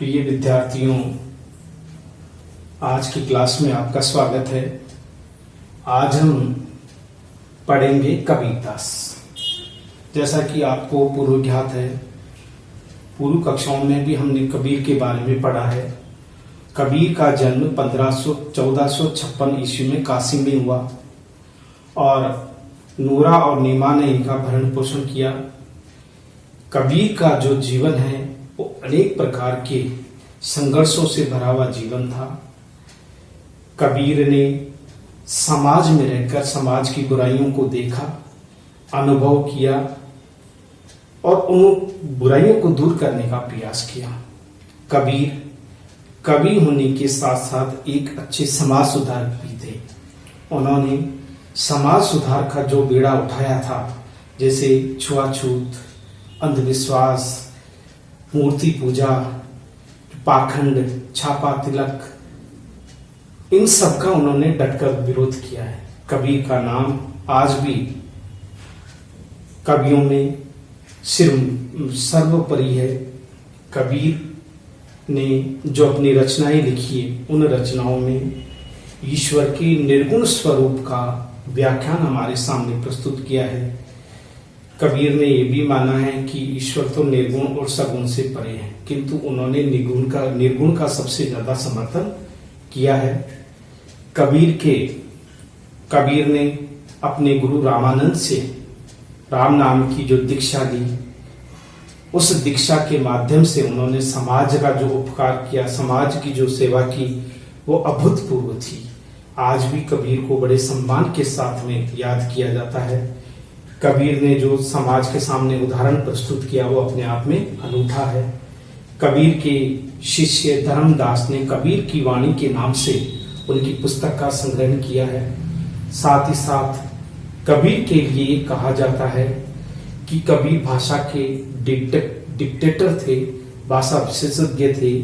प्रिय विद्यार्थियों, आज की क्लास में आपका स्वागत है। आज हम पढ़ेंगे कबीरदास। जैसा कि आपको पूर्व ज्ञात है, पूर्व कक्षाओं में भी हमने कबीर के बारे में पढ़ा है। कबीर का जन्म 1456 ईस्वी में काशी में हुआ और नूरा और नीमा ने इनका भरण पोषण किया। कबीर का जो जीवन है वो अनेक प्रकार के संघर्षों से भरा हुआ जीवन था। कबीर ने समाज में रहकर समाज की बुराइयों को देखा, अनुभव किया और उन बुराइयों को दूर करने का प्रयास किया। कबीर कवि होने के साथ साथ एक अच्छे समाज सुधारक भी थे। उन्होंने समाज सुधार का जो बीड़ा उठाया था, जैसे छुआछूत, अंधविश्वास, मूर्ति पूजा, पाखंड, छापा तिलक, इन सब का उन्होंने डटकर विरोध किया है। कबीर का नाम आज भी कवियों में सर्वोपरि है। कबीर ने जो अपनी रचनाएं लिखी है, उन रचनाओं में ईश्वर के निर्गुण स्वरूप का व्याख्यान हमारे सामने प्रस्तुत किया है। कबीर ने यह भी माना है कि ईश्वर तो निर्गुण और सगुण से परे है, किंतु उन्होंने निर्गुण का सबसे ज्यादा समर्थन किया है। कबीर ने अपने गुरु रामानंद से राम नाम की जो दीक्षा ली, उस दीक्षा के माध्यम से उन्होंने समाज का जो उपकार किया, समाज की जो सेवा की, वो अभूतपूर्व थी। आज भी कबीर को बड़े सम्मान के साथ में याद किया जाता है। कबीर ने जो समाज के सामने उदाहरण प्रस्तुत किया, वो अपने आप में अनूठा है। कबीर के शिष्य धर्मदास ने कबीर की वाणी के नाम से उनकी पुस्तक का संग्रहण किया है। साथ ही साथ कबीर के लिए कहा जाता है कि कबीर भाषा के डिक्टेटर थे, भाषा विशेषज्ञ थे।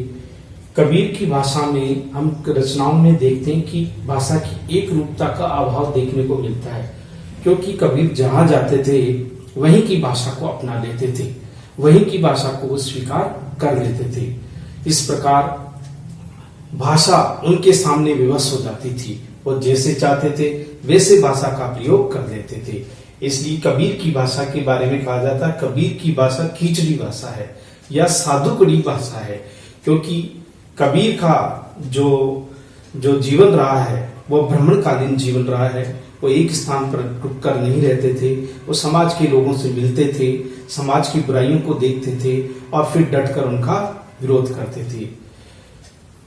कबीर की भाषा में हम रचनाओं में देखते हैं कि भाषा की एक रूपता का अभाव देखने को मिलता है, क्योंकि कबीर जहां जाते थे वहीं की भाषा को अपना लेते थे, वहीं की भाषा को वो स्वीकार कर लेते थे। इस प्रकार भाषा उनके सामने विवश हो जाती थी, वो जैसे चाहते थे वैसे भाषा का प्रयोग कर लेते थे। इसलिए कबीर की भाषा के बारे में कहा जाता है, कबीर की भाषा खिचड़ी भाषा है या साधुकड़ी भाषा है, क्योंकि कबीर का जो जीवन रहा है वो भ्रमणकालीन जीवन रहा है। वो एक स्थान पर रुककर नहीं रहते थे, वो समाज के लोगों से मिलते थे, समाज की बुराइयों को देखते थे और फिर डटकर उनका विरोध करते थे।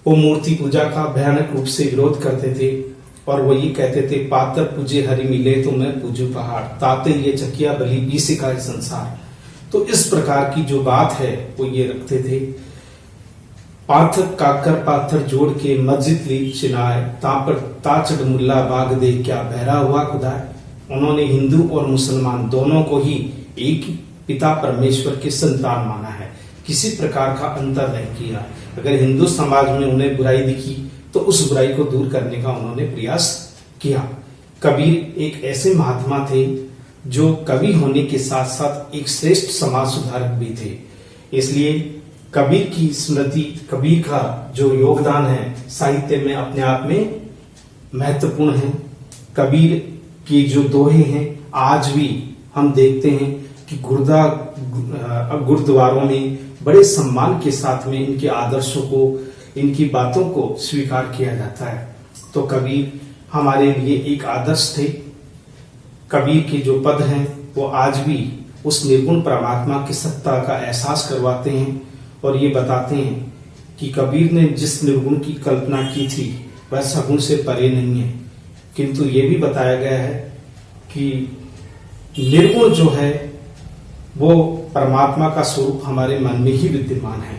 वो मूर्ति पूजा का भयानक रूप से विरोध करते थे और वो ये कहते थे, पातर पूजे हरि मिले तो मैं पूजू पहाड़, ताते ये चकिया बलि बी सिखाए संसार। तो इस प्रकार की जो बात है वो ये रखते थे। पाथर काकर पाथर जोड़ के मस्जिद ली चिनाए, तापर ताचड़ मुल्ला बाग दे क्या बहरा हुआ खुदाए। उन्होंने हिंदू और मुसलमान दोनों को ही एक पिता परमेश्वर के संतान माना है, किसी प्रकार का अंतर नहीं किया। अगर हिंदू समाज में उन्हें बुराई दिखी तो उस बुराई को दूर करने का उन्होंने प्रयास किया। कबीर एक ऐसे महात्मा थे जो कवि होने के साथ साथ एक श्रेष्ठ समाज सुधारक भी थे। इसलिए कबीर की स्मृति, कबीर का जो योगदान है साहित्य में अपने आप में महत्वपूर्ण है। कबीर की जो दोहे हैं आज भी हम देखते हैं कि गुरुद्वारों में बड़े सम्मान के साथ में इनके आदर्शों को, इनकी बातों को स्वीकार किया जाता है। तो कबीर हमारे लिए एक आदर्श थे। कबीर के जो पद हैं वो आज भी उस निर्गुण परमात्मा की सत्ता का एहसास करवाते हैं और ये बताते हैं कि कबीर ने जिस निर्गुण की कल्पना की थी वह सगुण से परे नहीं है, किंतु ये भी बताया गया है कि निर्गुण जो है वो परमात्मा का स्वरूप हमारे मन में ही विद्यमान है।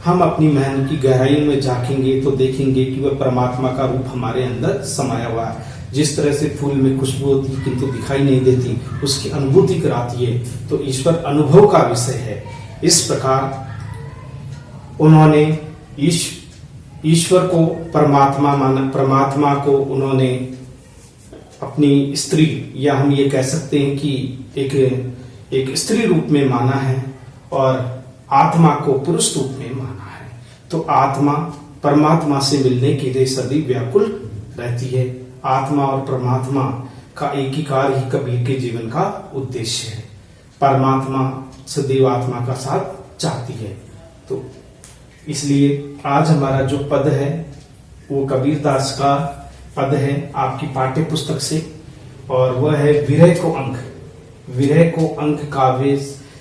हम अपनी मेहनत की गहराई में झांकेंगे तो देखेंगे कि वह परमात्मा का रूप हमारे अंदर समाया हुआ है। जिस तरह से फूल में खुशबू होती किंतु दिखाई नहीं देती, उसकी अनुभूति कराती है, तो ईश्वर अनुभव का विषय है। इस प्रकार उन्होंने ईश्वर को परमात्मा माना, परमात्मा को उन्होंने अपनी स्त्री, या हम ये कह सकते हैं कि एक स्त्री रूप में माना है और आत्मा को पुरुष रूप में माना है। तो आत्मा परमात्मा से मिलने के लिए सदैव व्याकुल रहती है। आत्मा और परमात्मा का एकीकार ही कबीर के जीवन का उद्देश्य है। परमात्मा सदैव आत्मा का साथ चाहती है। तो इसलिए आज हमारा जो पद है वो कबीर दास का पद है आपकी पाठ्य पुस्तक से, और वह है विरह को अंक। विरह को अंक काव्य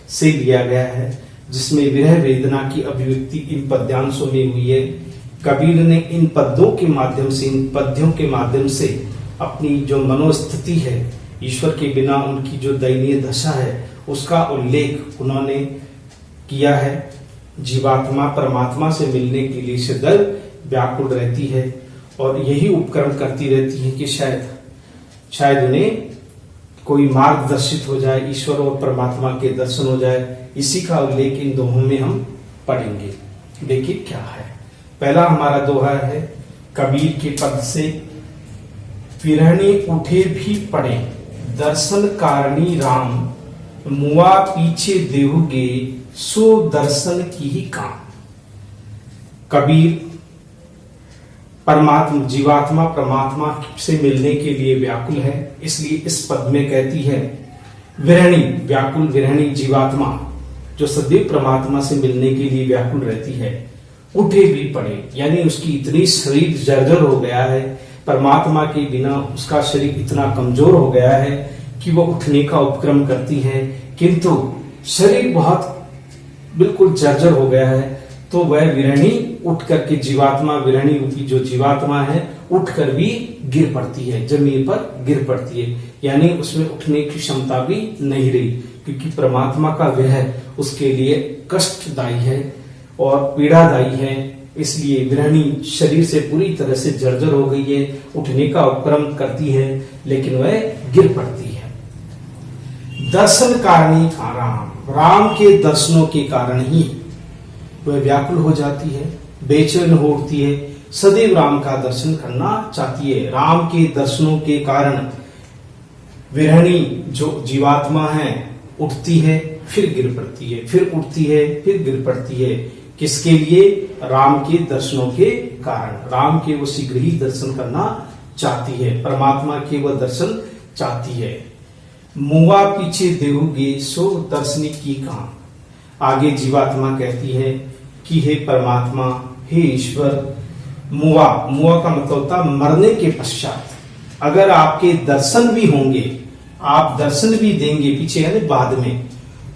से लिया गया है, जिसमें विरह वेदना की अभिव्यक्ति इन पद्यांशों में हुई है। कबीर ने इन पद्यों के माध्यम से, इन पद्यों के माध्यम से अपनी जो मनोस्थिति है, ईश्वर के बिना उनकी जो दयनीय दशा है, उसका उल्लेख उन्होंने किया है। जीवात्मा परमात्मा से मिलने के लिए सदैव व्याकुल रहती है और यही उपक्रम करती रहती है कि शायद उन्हें कोई मार्गदर्शित हो जाए, ईश्वर और परमात्मा के दर्शन हो जाए। इसी का उल्लेख इन दोहों में हम पढ़ेंगे। देखिए क्या है। पहला हमारा दोहा है कबीर के पद से, विरहणी उठे भी पड़े दर्शन कारणी राम, मुआ पीछे देहुगे सो दर्शन की ही काम। कबीर परमात्मा जीवात्मा परमात्मा से मिलने के लिए व्याकुल है, इसलिए इस पद में कहती है विरहणी, व्याकुल विरहणी जीवात्मा जो सदैव परमात्मा से मिलने के लिए व्याकुल रहती है, उठे भी पड़े, यानी उसकी इतनी शरीर जर्जर हो गया है, परमात्मा के बिना उसका शरीर इतना कमजोर हो गया है कि वो उठने का उपक्रम करती है, किंतु शरीर बहुत बिल्कुल जर्जर हो गया है। तो वह विरहणी उठ करके, जीवात्मा विरहणी रूपी जो जीवात्मा है, उठकर भी गिर पड़ती है, जमीन पर गिर पड़ती है, यानी उसमें उठने की क्षमता भी नहीं रही, क्योंकि परमात्मा का विरह उसके लिए कष्टदायी है और पीड़ादायी है। इसलिए विरहणी शरीर से पूरी तरह से जर्जर हो गई है, उठने का उपक्रम करती है, लेकिन वह गिर पड़ती है। दर्शन कारणी का राम, राम के दर्शनों के कारण ही वह व्याकुल हो जाती है, बेचैन हो उठती है, सदैव राम का दर्शन करना चाहती है। राम के दर्शनों के कारण विरहणी जो जीवात्मा है उठती है, फिर गिर पड़ती है, फिर उठती है, फिर गिर पड़ती है। किसके लिए? राम के दर्शनों के कारण। राम के वो शीघ्र ही दर्शन करना चाहती है, परमात्मा के वह दर्शन चाहती है। मुआ पीछे देहुगे सो दर्शनी की काम। आगे जीवात्मा कहती है कि हे परमात्मा, हे ईश्वर, मुआ, मुआ का मतलब होता मरने के पश्चात अगर आपके दर्शन भी होंगे, आप दर्शन भी देंगे पीछे यानी बाद में,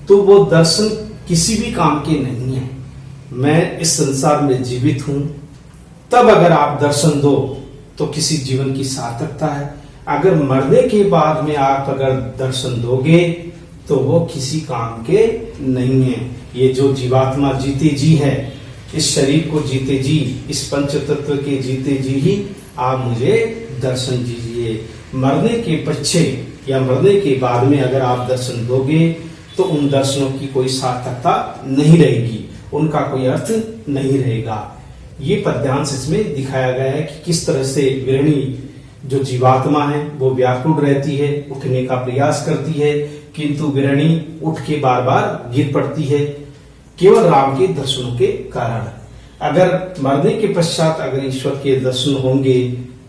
तो वो दर्शन किसी भी काम के नहीं है। मैं इस संसार में जीवित हूं, तब अगर आप दर्शन दो तो किसी जीवन की सार्थकता है। अगर मरने के बाद में आप अगर दर्शन दोगे तो वो किसी काम के नहीं है। ये जो जीवात्मा जीते जी है, इस शरीर को जीते जी, इस पंच तत्व के जीते जी ही आप मुझे दर्शन दीजिए। मरने के पीछे या मरने के बाद में अगर आप दर्शन दोगे तो उन दर्शनों की कोई सार्थकता नहीं रहेगी, उनका कोई अर्थ नहीं रहेगा। ये पद्यांश इसमें दिखाया गया है कि किस तरह से विरहणी जो जीवात्मा है वो व्याकुल रहती है, उठने का प्रयास करती है, किंतु विरहणी उठ के बार बार गिर पड़ती है, केवल राम के दर्शनों के कारण। अगर मरने के पश्चात अगर ईश्वर के दर्शन होंगे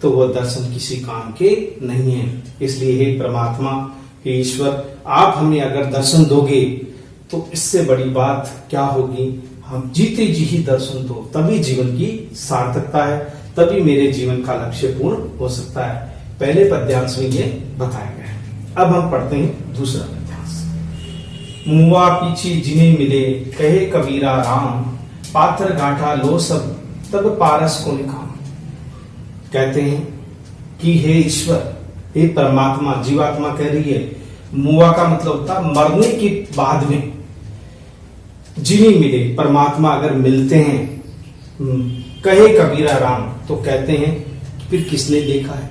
तो वह दर्शन किसी काम के नहीं है। इसलिए हे परमात्मा, हे ईश्वर, आप हमें अगर दर्शन दोगे तो इससे बड़ी बात क्या होगी? हम जीते जी ही दर्शन दो, तभी जीवन की सार्थकता है, तभी मेरे जीवन का लक्ष्य पूर्ण हो सकता है। पहले पद्यांश में ये बताया गया है। अब हम पढ़ते हैं दूसरा पद्यांश। मुआ पीछे जिन्हें मिले कहे कबीरा राम, पात्र गांठा लो सब तब पारस को निकाम। कहते हैं कि हे ईश्वर, हे परमात्मा, जीवात्मा कह रही है, मुआ का मतलब होता है मरने के बाद में जिन्हें मिले, परमात्मा अगर मिलते हैं, कहे कबीरा राम, तो कहते हैं फिर किसने देखा है?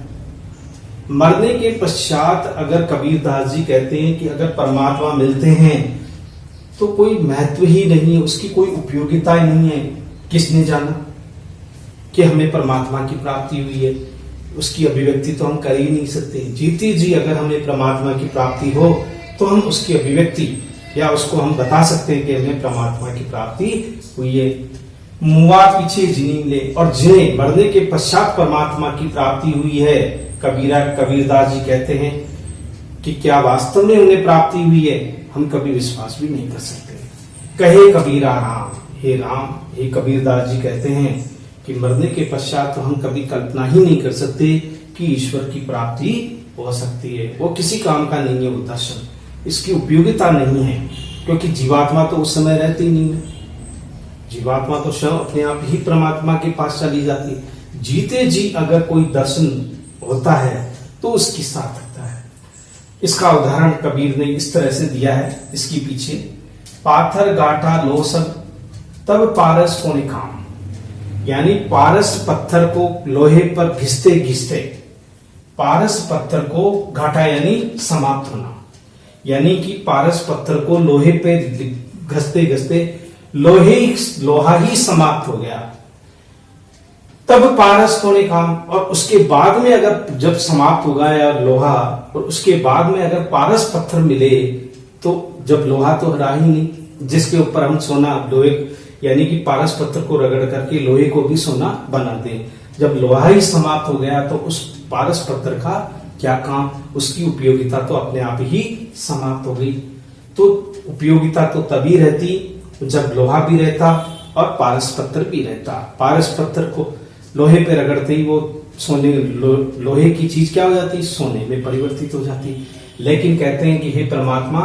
मरने के पश्चात अगर कबीर दास जी कहते हैं कि अगर परमात्मा मिलते हैं तो कोई महत्व ही नहीं है, उसकी कोई उपयोगिता ही नहीं है। किसने जाना कि हमें परमात्मा की प्राप्ति हुई है? उसकी अभिव्यक्ति तो हम कर ही नहीं सकते। जीते जी अगर हमें परमात्मा की प्राप्ति हो तो हम उसकी अभिव्यक्ति या उसको हम बता सकते हैं कि हमें परमात्मा की प्राप्ति हुई है। मुआ पीछे जिनी ले, और जिन्हें मरने के पश्चात परमात्मा की प्राप्ति हुई है, कबीरदास जी कहते हैं कि क्या वास्तव में उन्हें प्राप्ति हुई है, हम कभी विश्वास भी नहीं कर सकते। कहे कबीरा राम, हे कबीरदास जी कहते हैं कि मरने के पश्चात तो हम कभी कल्पना ही नहीं कर सकते कि ईश्वर की प्राप्ति हो सकती है। वो किसी काम का नहीं है, वो दर्शन, इसकी उपयोगिता नहीं है, क्योंकि जीवात्मा तो उस समय रहती नहीं है। जीवात्मा तो स्वयं अपने आप ही परमात्मा के पास चली जाती है। जीते जी अगर कोई दर्शन होता है तो उसकी सार्थकता है। इसका उदाहरण कबीर ने इस तरह से दिया है, इसके पीछे, पाथर गाटा लो सब तब पारस को निकाम, यानी पारस पत्थर को लोहे पर घिसते घिसते, पारस पत्थर को घाटा यानी समाप्त होना, यानी कि पारस पत्थर को लोहे पे घसते घसते लोहा ही समाप्त हो गया, तब पारस को निकाम। और उसके बाद में अगर जब समाप्त हो गया लोहा, और उसके बाद में अगर पारस पत्थर मिले, तो जब लोहा तो रहा ही नहीं जिसके ऊपर हम सोना, लोहे यानी कि पारस पत्थर को रगड़ करके लोहे को भी सोना बनाते हैं, जब लोहा ही समाप्त हो गया तो उस पारस पत्थर का क्या काम, उसकी उपयोगिता तो अपने आप ही समाप्त हो गई। तो उपयोगिता तो तभी रहती जब लोहा भी रहता और पारस पत्थर भी रहता। पारस पत्थर को लोहे पे रगड़ते ही वो सोने, लोहे की चीज क्या हो जाती, सोने में परिवर्तित हो जाती। लेकिन कहते हैं कि हे परमात्मा,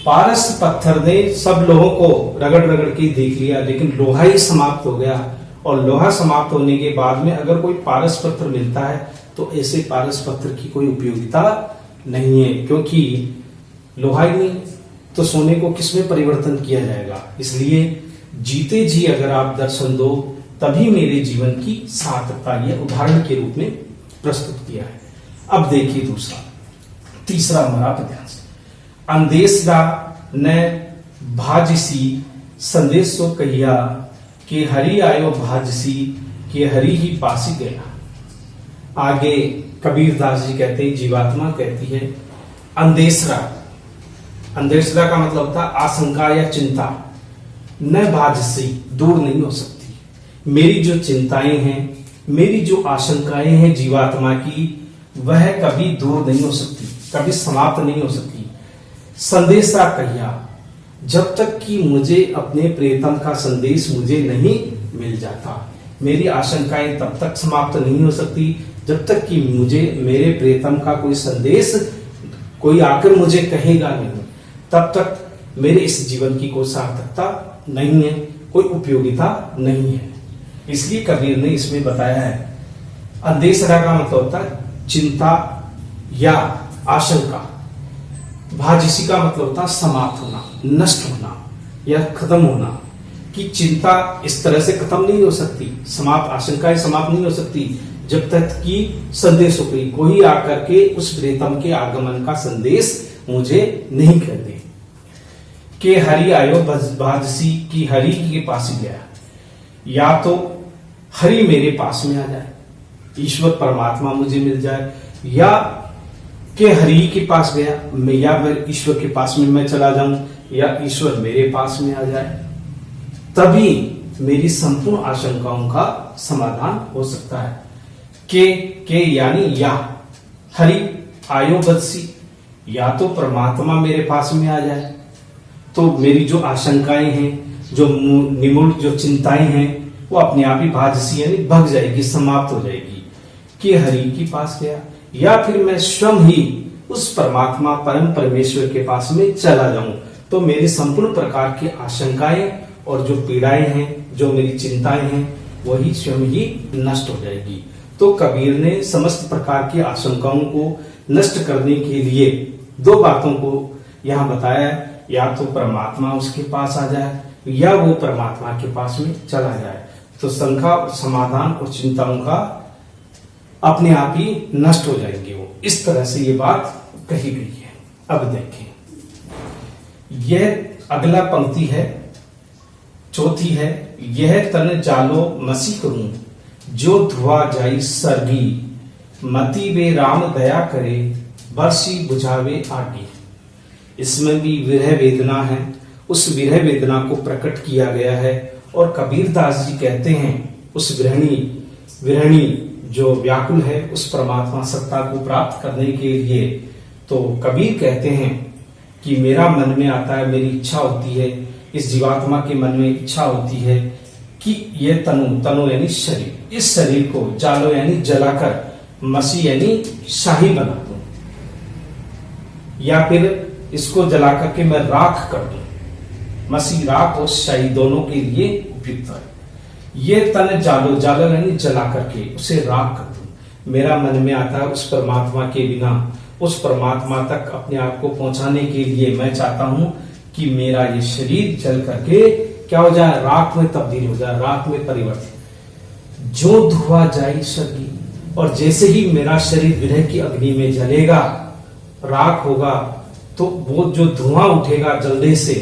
पारस पत्थर ने सब लोगों को रगड़ रगड़ के देख लिया, लेकिन लोहा ही समाप्त हो गया। और लोहा समाप्त होने के बाद में अगर कोई पारस पत्थर मिलता है तो ऐसे पारस पत्थर की कोई उपयोगिता नहीं है, क्योंकि लोहा ही नहीं तो सोने को किसमें परिवर्तन किया जाएगा। इसलिए जीते जी अगर आप दर्शन दो तभी मेरे जीवन की सार्थकता, यह उदाहरण के रूप में प्रस्तुत किया है। अब देखिए दूसरा, तीसरा हमारा ध्यान से, अंदेशा न भाजसी संदेशो कहिया कि हरि आयो भाजसी कि हरि ही पासी गया। आगे कबीरदास जी कहते हैं, जीवात्मा कहती है अंदेशरा, अंदेशरा का मतलब होता है आशंका या चिंता, न भाजसी दूर नहीं हो सकती। मेरी जो चिंताएं हैं, मेरी जो आशंकाएं हैं जीवात्मा की, वह कभी दूर नहीं हो सकती, कभी समाप्त नहीं हो सकती। संदेशा कहिया, जब तक कि मुझे अपने प्रियतम का संदेश मुझे नहीं मिल जाता, मेरी आशंकाएं तब तक समाप्त नहीं हो सकती जब तक कि मुझे मेरे प्रियतम का कोई संदेश, कोई आकर मुझे कहेगा नहीं, तब तक मेरे इस जीवन की कोई सार्थकता नहीं है, कोई उपयोगिता नहीं है। इसलिए कबीर ने इसमें बताया है, अंदेशा का मतलब होता है चिंता या आशंका, भाजिसी का मतलब होता है समाप्त होना, नष्ट होना या खत्म होना, कि चिंता इस तरह से खत्म नहीं हो सकती, समाप्त, आशंकाएं समाप्त नहीं हो सकती जब तक कि संदेश हो गई, कोई आकर के उस प्रियतम के आगमन का संदेश मुझे नहीं कर दे। के हरि आयो भाजसी की हरि के पास ही गया, या तो हरि मेरे पास में आ जाए, ईश्वर परमात्मा मुझे मिल जाए, या के हरि के पास गया मैं, या फिर ईश्वर के पास में मैं चला जाऊं, या ईश्वर मेरे पास में आ जाए, तभी मेरी संपूर्ण आशंकाओं का समाधान हो सकता है। के यानी या, हरि आयो बदसी, या तो परमात्मा मेरे पास में आ जाए तो मेरी जो आशंकाएं हैं, जो निमूल जो चिंताएं हैं, वो अपने आप ही भाजसी यानी भग जाएगी, समाप्त हो जाएगी, कि हरि के पास गया, या फिर मैं स्वयं ही उस परमात्मा परम परमेश्वर के पास में चला जाऊं, तो मेरी संपूर्ण प्रकार की आशंकाएं और जो पीड़ाएं हैं, जो मेरी चिंताएं हैं, वही स्वयं ही नष्ट हो जाएगी। तो कबीर ने समस्त प्रकार की आशंकाओं को नष्ट करने के लिए दो बातों को यहां बताया, या तो परमात्मा उसके पास आ जाए या वो परमात्मा के पास में चला जाए, तो शंका और समाधान और चिंताओं का अपने आप ही नष्ट हो जाएंगे। वो इस तरह से ये बात कही गई है। अब देखें, यह अगला पंक्ति है, चौथी है, यह तन जालो मसी करूं जो धुआ जाई सरगी, मति वे राम दया करे बरसी बुझावे आगे। इसमें भी विरह वेदना है, उस विरह वेदना को प्रकट किया गया है और कबीरदास जी कहते हैं उस विरहणी जो व्याकुल है उस परमात्मा सत्ता को प्राप्त करने के लिए, तो कबीर कहते हैं कि मेरा मन में आता है, मेरी इच्छा होती है, इस जीवात्मा के मन में इच्छा होती है कि ये तनु यानी शरीर, इस शरीर को जालो यानी जलाकर, मसी यानी शाही बना दूं, या फिर इसको जला करके मैं राख कर दूं। मसी राख और शाही दोनों के लिए उपयुक्त है। ये तन जालो यानी जला करके उसे राख कर दूं। मेरा मन में आता है उस परमात्मा के बिना उस परमात्मा तक अपने आप को पहुंचाने के लिए मैं चाहता हूं कि मेरा ये शरीर जल करके क्या हो जाए, राख में तब्दील हो जाए, राख में परिवर्तित। जो धुआं जाए स्वर्गी, और जैसे ही मेरा शरीर विरह की अग्नि में जलेगा, राख होगा, तो वो जो धुआं उठेगा जलने से,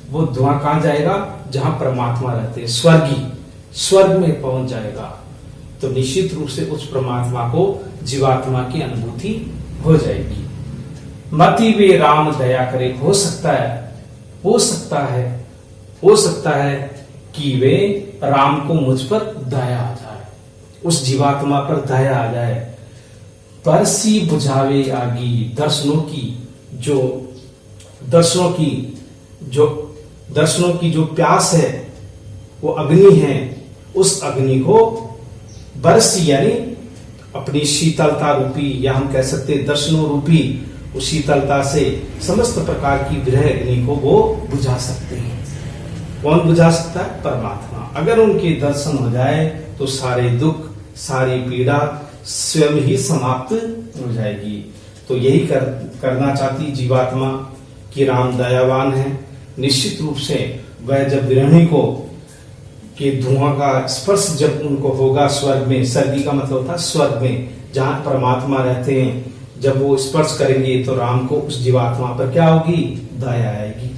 वो धुआं कहां जाएगा, जहां परमात्मा रहते हैं, स्वर्ग में पहुंच जाएगा। तो निश्चित रूप से उस परमात्मा को जीवात्मा की अनुभूति हो जाएगी। मति वे राम दया करे, हो सकता है कि वे राम को मुझ पर दया आ जाए, उस जीवात्मा पर दया आ जाए। परसी बुझावे आगी, दर्शनों की जो प्यास है, वो अग्नि है, उस अग्नि को बरसी यानी अपनी शीतलता रूपी, या हम कह सकते हैं दर्शनों रूपी उस शीतलता से समस्त प्रकार की विरह अग्नि को वो बुझा सकते हैं। कौन बुझा सकता है? परमात्मा। अगर उनके दर्शन हो जाए तो सारे दुख, सारी पीड़ा स्वयं ही समाप्त हो जाएगी। तो यही करना चाहती जीवात्मा कि राम दयावान है। निश्चित रूप से वह जब विरहणी को कि धुआं का स्पर्श जब उनको होगा स्वर्ग में, स्वर्गी का मतलब होता है स्वर्ग में जहां परमात्मा रहते हैं, जब वो स्पर्श करेंगे तो राम को उस जीवात्मा पर क्या होगी, दया आएगी,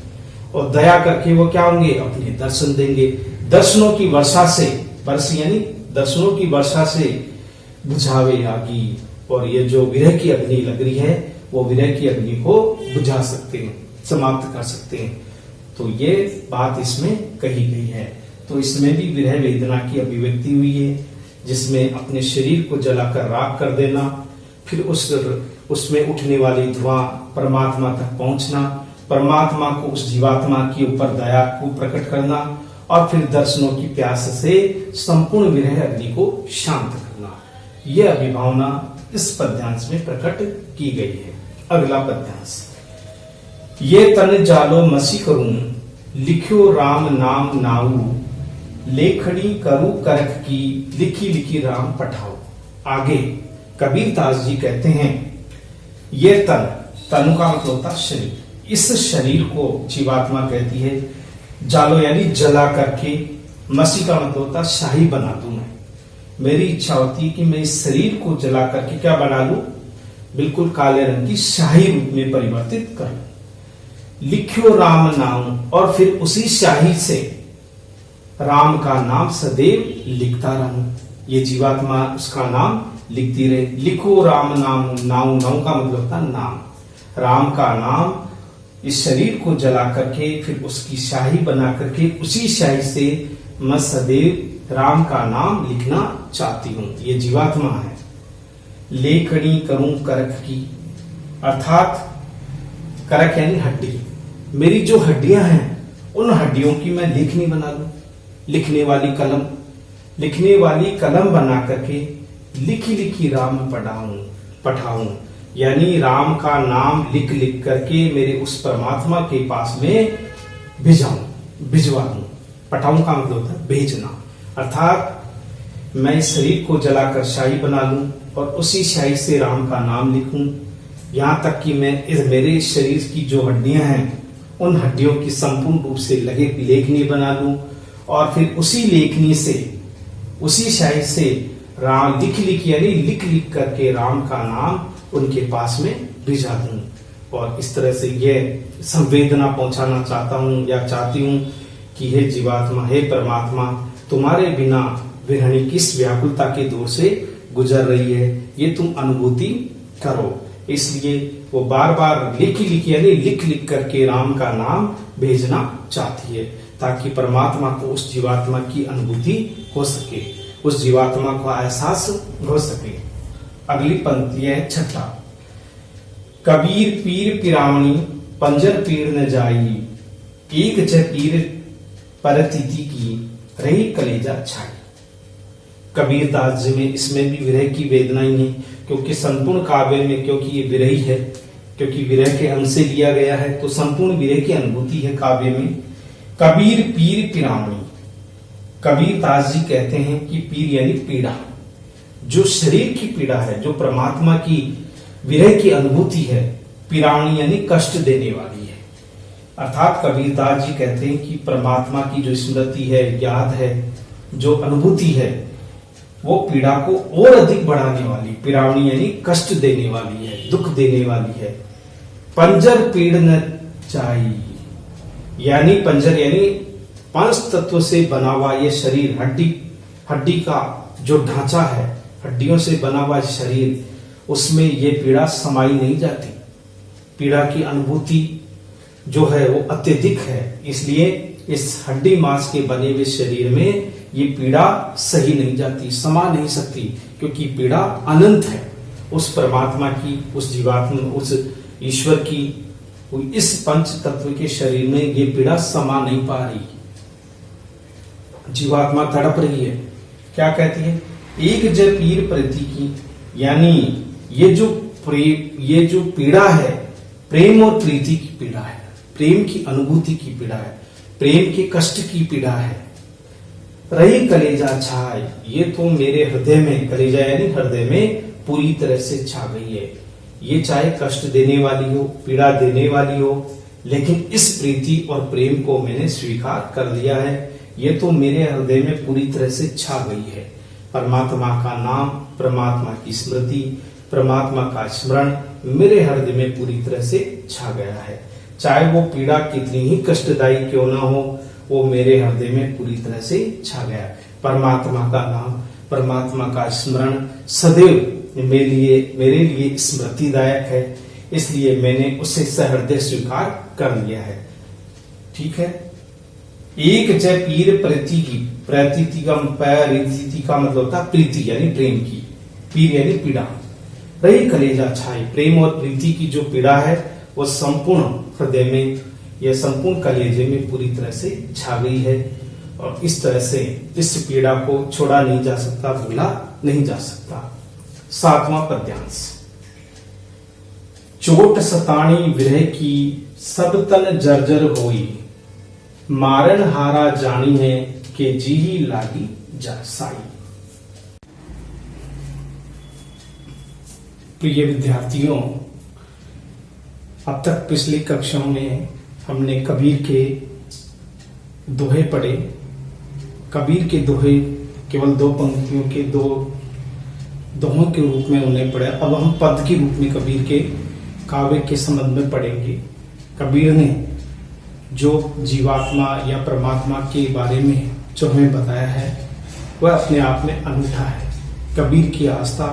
और दया करके वो क्या होंगे, अपने दर्शन देंगे। दर्शनों की वर्षा से, बरसी यानी दर्शनों की वर्षा से बुझावे आगी, और ये जो विरह की अग्नि लग रही है वो विरह की अग्नि को बुझा सकते हैं, समाप्त कर सकते हैं। तो ये बात इसमें कही गई है। तो इसमें भी विरह वेदना की अभिव्यक्ति हुई है, जिसमें अपने शरीर को जलाकर राख कर देना, फिर उसमें उठने वाली धुआं परमात्मा तक पहुंचना, परमात्मा को उस जीवात्मा के ऊपर दया को प्रकट करना, और फिर दर्शनों की प्यास से संपूर्ण विरह अग्नि को शांत करना। यह अभिभावना इस पद्यांश में प्रकट की गई है। अगला पद्यांश, ये तन जालो मसी करूं, लिख्यो राम नाम नाऊ, लेखड़ी करू करख की, लिखी लिखी राम पठाओ। आगे कबीरदास जी कहते हैं, ये तनु का मतलब होता शरीर, इस शरीर को जीवात्मा कहती है, जालो यानी जला करके, मसी का मतलब होता शाही बना दूं मैं। मेरी इच्छा होती है कि मैं इस शरीर को जला करके क्या बना लूं, बिल्कुल काले रंग की शाही रूप में परिवर्तित कर लूं। लिख्यो राम नाम, और फिर उसी शाही से राम का नाम सदैव लिखता रहूं। ये जीवात्मा उसका नाम लिखती रहे। लिखो राम नाम नाऊ, नाऊ का मतलब होता नाम, राम का नाम इस शरीर को जला करके फिर उसकी शाही बना करके उसी शाही से मैं सदैव राम का नाम लिखना चाहती हूं। ये जीवात्मा है। लेखनी करूं करक की, अर्थात करक यानी हड्डी, मेरी जो हड्डियां हैं उन हड्डियों की मैं लेखनी बना लूं, लिखने वाली कलम बना करके लिखी लिखी राम पठाऊं, यानी राम का नाम लिख लिख करके मेरे उस परमात्मा के पास में भिजवा दूं। पठाऊं का मतलब होता है भेजना, अर्थात मैं इस शरीर को जलाकर शाही बना लूं और उसी शाही से राम का नाम लिखूं, यहां तक कि मैं इस मेरे शरीर की जो हड्डियां हैं उन हड्डियों की संपूर्ण रूप से लगे लेखनी बना लूं, और फिर उसी लेखनी से उसी शाही से राम लिख यानी लिख करके राम का नाम उनके पास में भिजा दूं। और इस तरह से यह संवेदना पहुंचाना चाहता हूं या चाहती हूं कि हे जीवात्मा, हे परमात्मा, तुम्हारे बिना विरहणी किस व्याकुलता के दौर से गुजर रही है, ये तुम अनुभूति करो। इसलिए वो बार बार लिख यानी लिख करके राम का नाम भेजना चाहती है। ताकि परमात्मा को उस जीवात्मा की अनुभूति हो सके, उस जीवात्मा का एहसास हो सके। अगली पंक्ति है छठा, कबीर पीर पिरावणी पंजर पीर न जाई, एक च पीर परतीति की रही कलेजा छाई। कबीर दास जी में इसमें भी विरह की वेदना ही है, क्योंकि संपूर्ण काव्य में क्योंकि ये विरह ही है, क्योंकि विरह के अंश से लिया गया है, तो संपूर्ण विरह की अनुभूति है काव्य में। कबीर पीर पिरावणी, कबीर दास जी कहते हैं कि पीर यानी पीड़ा, जो शरीर की पीड़ा है, जो परमात्मा की विरह की अनुभूति है, पिरावणी यानी कष्ट देने वाली है। अर्थात कबीर दास जी कहते हैं कि परमात्मा की जो स्मृति है, याद है, जो अनुभूति है, वो पीड़ा को और अधिक बढ़ाने वाली, पिरावणी यानी कष्ट देने वाली है, दुख देने वाली है। पंजर पीड़ न जाई, यानी पंजर यानी 5 तत्व से बना हुआ ये शरीर, हड्डी का जो ढांचा है, हड्डियों से बना हुआ शरीर, उसमें ये पीड़ा समाई नहीं जाती। पीड़ा की अनुभूति जो है वो अत्यधिक है, इसलिए इस हड्डी मांस के बने हुए शरीर में ये पीड़ा सही नहीं जाती, समा नहीं सकती, क्योंकि पीड़ा अनंत है। उस परमात्मा की, उस जीवात्मा, उस ईश्वर की, इस पंच तत्व के शरीर में ये पीड़ा समा नहीं पा रही। जीवात्मा तड़प रही है। क्या कहती है? एक ज पीर प्रति की, यानी ये जो पीड़ा है, प्रेम और प्रीति की पीड़ा है, प्रेम की अनुभूति की पीड़ा है, प्रेम के कष्ट की पीड़ा है। रही कलेजा छाए, ये तो मेरे हृदय में, कलेजा यानी हृदय में पूरी तरह से छा गई है। ये चाहे कष्ट देने वाली हो, पीड़ा देने वाली हो, लेकिन इस प्रीति और प्रेम को मैंने स्वीकार कर लिया है। ये तो मेरे हृदय में पूरी तरह से छा गई है। परमात्मा का नाम, परमात्मा की स्मृति, परमात्मा का स्मरण मेरे हृदय में पूरी तरह से छा गया है। चाहे वो पीड़ा कितनी ही कष्टदायी क्यों ना हो, वो मेरे हृदय में पूरी तरह से छा गया। परमात्मा का नाम, परमात्मा का स्मरण सदैव मेरे लिए स्मृतिदायक है, इसलिए मैंने उसे सहृदय स्वीकार कर लिया है। ठीक है। एक च पीर प्रति की, प्रतीति का मतलब होता प्रीति यानी प्रेम की, पीर यानी पीड़ा। रही कलेजा छाई, प्रेम और प्रीति की जो पीड़ा है वो संपूर्ण हृदय में या संपूर्ण कलेजे में पूरी तरह से छा गई है, और इस तरह से इस पीड़ा को छोड़ा नहीं जा सकता, भूला नहीं जा सकता। 7वां पद्यांश, चोट सताणी विरह की सब तन जर्जर होई, मारन हारा जानी है कि जी ही लागी जा साई। प्रिय विद्यार्थियों, अब तक पिछली कक्षाओं में हमने कबीर के दोहे पढ़े। कबीर के दोहे केवल 2 पंक्तियों के दोहों के रूप में उन्हें पढ़े। अब हम पद के रूप में कबीर के काव्य के संबंध में पढ़ेंगे। कबीर ने जो जीवात्मा या परमात्मा के बारे में जो हमें बताया है वह अपने आप में अनूठा है। कबीर की आस्था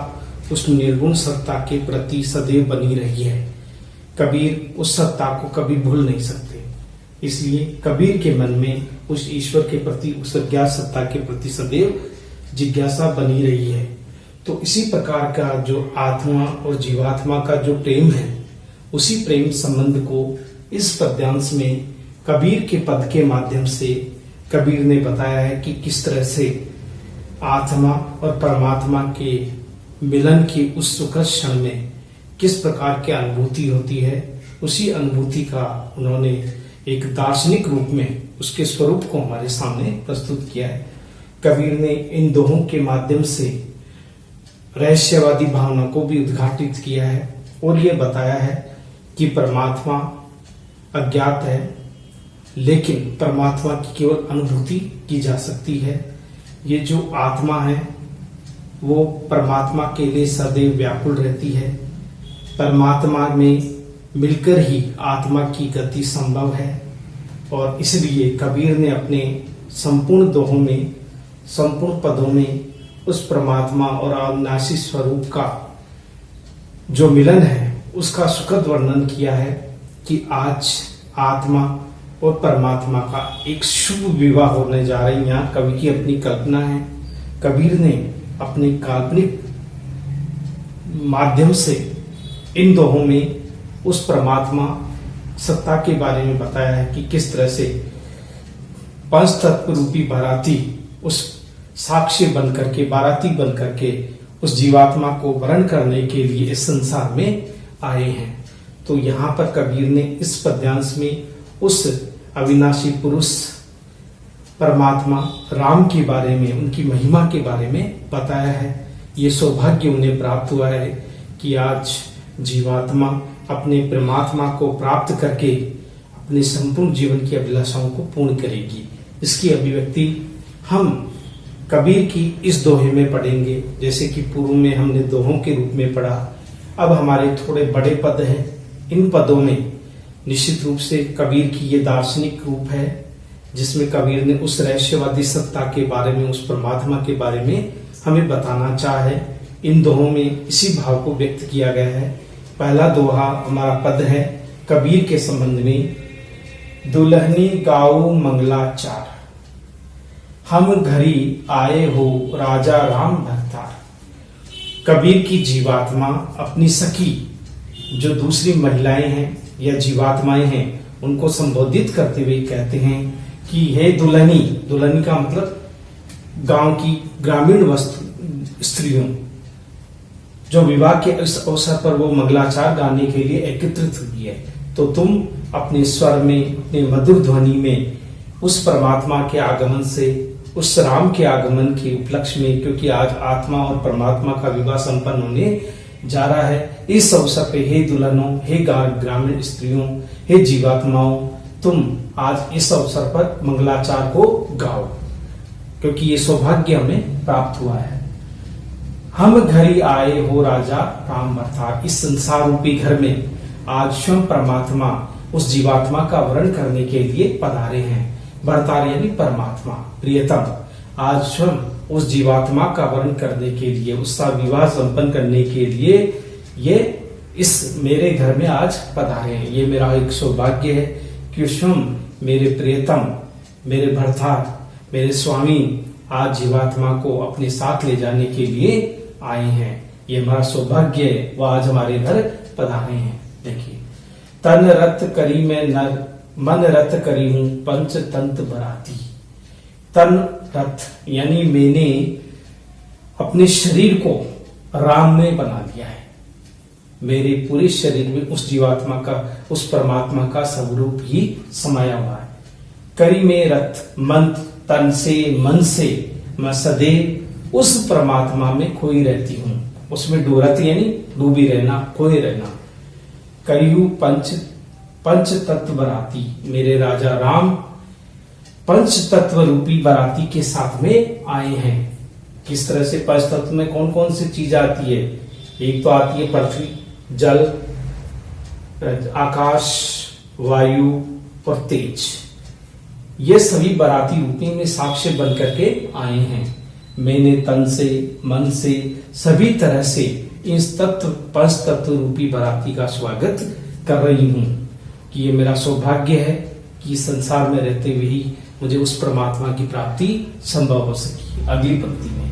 उस निर्गुण सत्ता के प्रति सदैव बनी रही है। कबीर उस सत्ता को कभी भूल नहीं सकते, इसलिए कबीर के मन में उस ईश्वर के प्रति, उस अज्ञात सत्ता के प्रति सदैव जिज्ञासा बनी रही है। तो इसी प्रकार का जो आत्मा और जीवात्मा का जो प्रेम है, उसी प्रेम संबंध को इस पद्यांश में कबीर के पद के माध्यम से कबीर ने बताया है कि किस तरह से आत्मा और परमात्मा के मिलन की उस सुखद क्षण में किस प्रकार की अनुभूति होती है। उसी अनुभूति का उन्होंने एक दार्शनिक रूप में उसके स्वरूप को हमारे सामने प्रस्तुत किया है। कबीर ने इन दोहों के माध्यम से रहस्यवादी भावना को भी उद्घाटित किया है और ये बताया है कि परमात्मा अज्ञात है, लेकिन परमात्मा की केवल अनुभूति की जा सकती है। ये जो आत्मा है वो परमात्मा के लिए सदैव व्याकुल रहती है। परमात्मा में मिलकर ही आत्मा की गति संभव है, और इसलिए कबीर ने अपने संपूर्ण दोहों में, संपूर्ण पदों में उस परमात्मा और अविनाशी स्वरूप का जो मिलन है उसका सुखद वर्णन किया है कि आज आत्मा और परमात्मा का एक शुभ विवाह होने जा रही। यहाँ कवि की अपनी कल्पना है। कबीर ने अपने काल्पनिक माध्यम से इन दोहों में उस परमात्मा सत्ता के बारे में बताया है कि किस तरह से पंच तत्व रूपी बाराती उस साक्ष्य बन करके, बाराती बन करके उस जीवात्मा को वरण करने के लिए इस संसार में आए हैं। तो यहाँ पर कबीर ने इस पद्यांश में उस अविनाशी पुरुष परमात्मा राम के बारे में, उनकी महिमा के बारे में बताया है। ये सौभाग्य उन्हें प्राप्त हुआ है कि आज जीवात्मा अपने परमात्मा को प्राप्त करके अपने संपूर्ण जीवन की अभिलाषाओं को पूर्ण करेगी। इसकी अभिव्यक्ति हम कबीर की इस दोहे में पढ़ेंगे। जैसे कि पूर्व में हमने दोहों के रूप में पढ़ा, अब हमारे थोड़े बड़े पद हैं। इन पदों में निश्चित रूप से कबीर की ये दार्शनिक रूप है, जिसमें कबीर ने उस रहस्यवादी सत्ता के बारे में, उस परमात्मा के बारे में हमें बताना चाहा है। इन दोहों में इसी भाव को व्यक्त किया गया है। पहला दोहा हमारा पद है कबीर के संबंध में। दुल्हनी गाओ मंगलाचार, हम घरी आए हो राजा राम भरतार। कबीर की जीवात्मा अपनी सखी जो दूसरी महिलाएं हैं या जीवात्माएं हैं, उनको संबोधित करते हुए कहते हैं कि हे दुल्हनी। दुल्हनी का मतलब गांव की ग्रामीण वस्तु स्त्रियों, जो विवाह के इस अवसर पर वो मंगलाचार गाने के लिए एकत्रित हुई है। तो तुम अपने स्वर में, अपने मधुर ध्वनि में उस परमात्मा के आगमन से, उस राम के आगमन के उपलक्ष्य में, क्योंकि आज आत्मा और परमात्मा का विवाह संपन्न होने जा रहा है, इस अवसर पे हे दुल्हनों, हे ग्रामीण स्त्रियों, हे जीवात्माओं, तुम आज इस अवसर पर मंगलाचार को गाओ, क्योंकि ये सौभाग्य हमें प्राप्त हुआ है। हम घरी आए हो राजा राम भरतार। इस संसार रूपी घर में आज स्वयं परमात्मा उस जीवात्मा का वरण करने के लिए पधारे हैं। भरतार यानी परमात्मा, प्रियतम, आज स्वयं उस जीवात्मा का वरण करने के लिए, उसका विवाह संपन्न करने के लिए ये इस मेरे घर में आज पधारे हैं। ये मेरा एक सौभाग्य है कि स्वयं मेरे प्रियतम, मेरे भरतार, मेरे स्वामी आज जीवात्मा को अपने साथ ले जाने के लिए आए हैं। ये हमारा सौभाग्य है, वो आज हमारे घर पधारे हैं। देखिए, तन रत करी मैं नर, मन रत करी हूं पंच तंत्र बराती। तन रथ यानी मैंने अपने शरीर को राम में बना लिया है। मेरे पूरे शरीर में उस जीवात्मा का, उस परमात्मा का स्वरूप ही समाया हुआ है। करी में रथ, मन, तन से, मन से मैं सदैव उस परमात्मा में खोई रहती हूं। उसमें डूरत यानी डूबी रहना, खोए रहना। करियू पंच तत्व बराती, मेरे राजा राम पंच तत्व रूपी बराती के साथ में आए हैं। किस तरह से पंच तत्व में कौन कौन सी चीज आती है? एक तो आती है पृथ्वी, जल, आकाश, वायु और तेज। ये सभी बराती रूपी में साक्ष्य बन करके आए हैं। मैंने तन से, मन से, सभी तरह से इस तत्व, पंच तत्व रूपी बराती का स्वागत कर रही हूं कि ये मेरा सौभाग्य है कि संसार में रहते हुए ही मुझे उस परमात्मा की प्राप्ति संभव हो सकी। अगली पंक्ति में,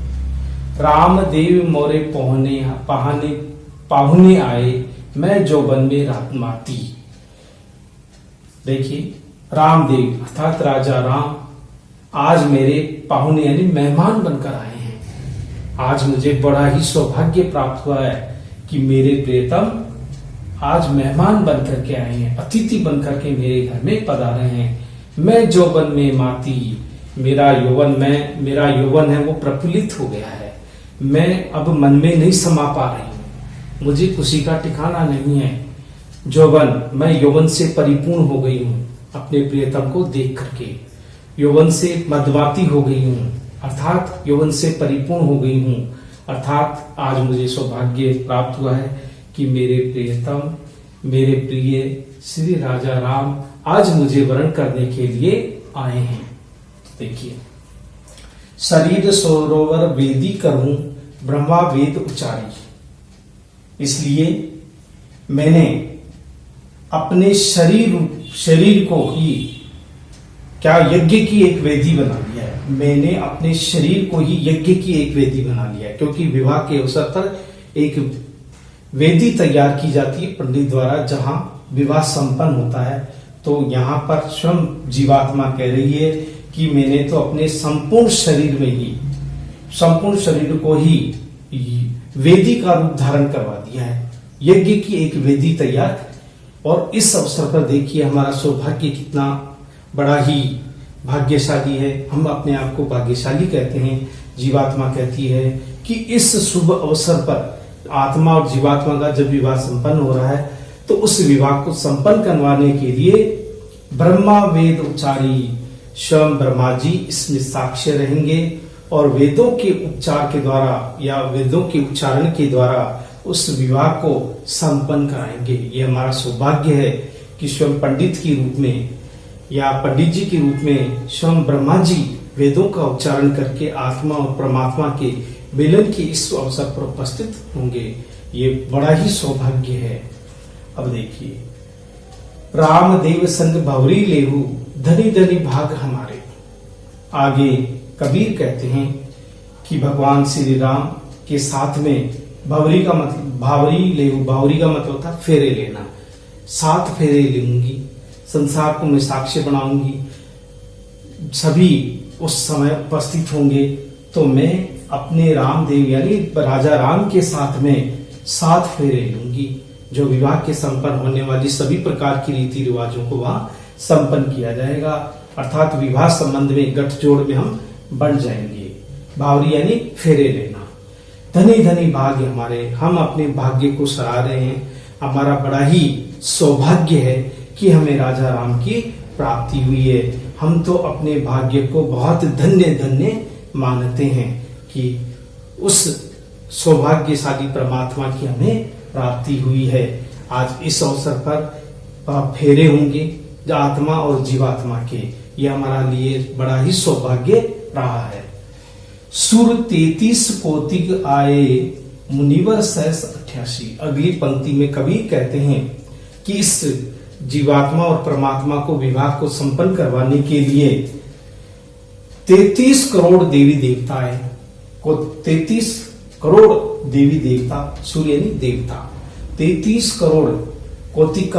रामदेव मोरे पाहुने आए, मैं जोबन में रात माती। देखिए, रामदेव अर्थात राजा राम आज मेरे पाहुने यानी मेहमान बनकर आए हैं। आज मुझे बड़ा ही सौभाग्य प्राप्त हुआ है कि मेरे प्रियतम आज मेहमान बनकर के आए हैं, अतिथि बनकर के मेरे घर में पधारे हैं। मैं यौवन में माती, मेरा यौवन है वो प्रफुल्लित हो गया है। मैं अब मन में नहीं समा पा रही हूँ, मुझे खुशी का ठिकाना नहीं है। यौवन, मैं यौवन से परिपूर्ण हो गई हूँ अपने प्रियतम को देख करके। यौवन से मदवाती हो गई हूँ, अर्थात यौवन से परिपूर्ण हो गई हूँ। अर्थात आज मुझे सौभाग्य प्राप्त हुआ है कि मेरे प्रियतम, मेरे प्रिय श्री राजा राम आज मुझे वरण करने के लिए आए हैं। देखिए, शरीर सरोवर वेदी करूं, ब्रह्मा वेद उच्चारी। इसलिए मैंने अपने शरीर को ही क्या यज्ञ की एक वेदी बना लिया है। मैंने अपने शरीर को ही यज्ञ की एक वेदी बना लिया है, क्योंकि विवाह के अवसर पर एक वेदी तैयार की जाती है पंडित द्वारा, जहां विवाह संपन्न होता है। तो यहाँ पर स्वयं जीवात्मा कह रही है कि मैंने तो अपने संपूर्ण शरीर को ही वेदी का रूप धारण करवा दिया है, यज्ञ की एक वेदी तैयार। और इस अवसर पर देखिए हमारा सौभाग्य कितना बड़ा ही भाग्यशाली है। हम अपने आप को भाग्यशाली कहते हैं। जीवात्मा कहती है कि इस शुभ अवसर पर आत्मा और जीवात्मा का जब विवाह संपन्न हो रहा है, तो उस विवाह को संपन्न करवाने के लिए ब्रह्मा वेद उच्चारी स्वयं ब्रह्मा जी इसमें साक्ष्य रहेंगे और वेदों के उपचार के द्वारा या वेदों के उच्चारण के द्वारा उस विवाह को संपन्न कराएंगे। ये हमारा सौभाग्य है कि स्वयं पंडित के रूप में या पंडित जी के रूप में स्वयं ब्रह्मा जी वेदों का उच्चारण करके आत्मा और परमात्मा के मिलन के इस अवसर पर उपस्थित होंगे। ये बड़ा ही सौभाग्य है। अब देखिए, रामदेव संग भवरी लेहु धनी धनी भाग हमारे। आगे कबीर कहते हैं कि भगवान श्री राम के साथ में भवरी का मतलब भावरी लेहु, भावरी का मतलब था फेरे लेना। 7 फेरे लूंगी, संसार को मैं साक्ष्य बनाऊंगी, सभी उस समय उपस्थित होंगे। तो मैं अपने रामदेव यानी राजा राम के साथ में 7 फेरे लूंगी, जो विवाह के संपन्न होने वाली सभी प्रकार की रीति रिवाजों को वहां संपन्न किया जाएगा। अर्थात विवाह संबंध में गठजोड़ में हम बन जाएंगे। भावरी यानी फेरे लेना। धनी धनी भाग्य हमारे, हम अपने भाग्य को सराह रहे हैं। हमारा बड़ा ही सौभाग्य है कि हमें राजा राम की प्राप्ति हुई है। हम तो अपने भाग्य को बहुत धन्य धन्य मानते हैं कि उस सौभाग्यशाली परमात्मा की हमें प्राप्ति हुई है। आज इस अवसर पर फेरे होंगे आत्मा और जीवात्मा के, ये हमारा लिए बड़ा ही सौभाग्य रहा है। सुर 33 कोटिक आए मुनिवर सहस 88। अगली पंक्ति में कबीर कहते हैं कि इस जीवात्मा और परमात्मा को विवाह को संपन्न करवाने के लिए 33 करोड़ देवी देवताएं को 33 करोड़ देवी देवता, सूर्य यानी देवता, 33 करोड़ कौतिक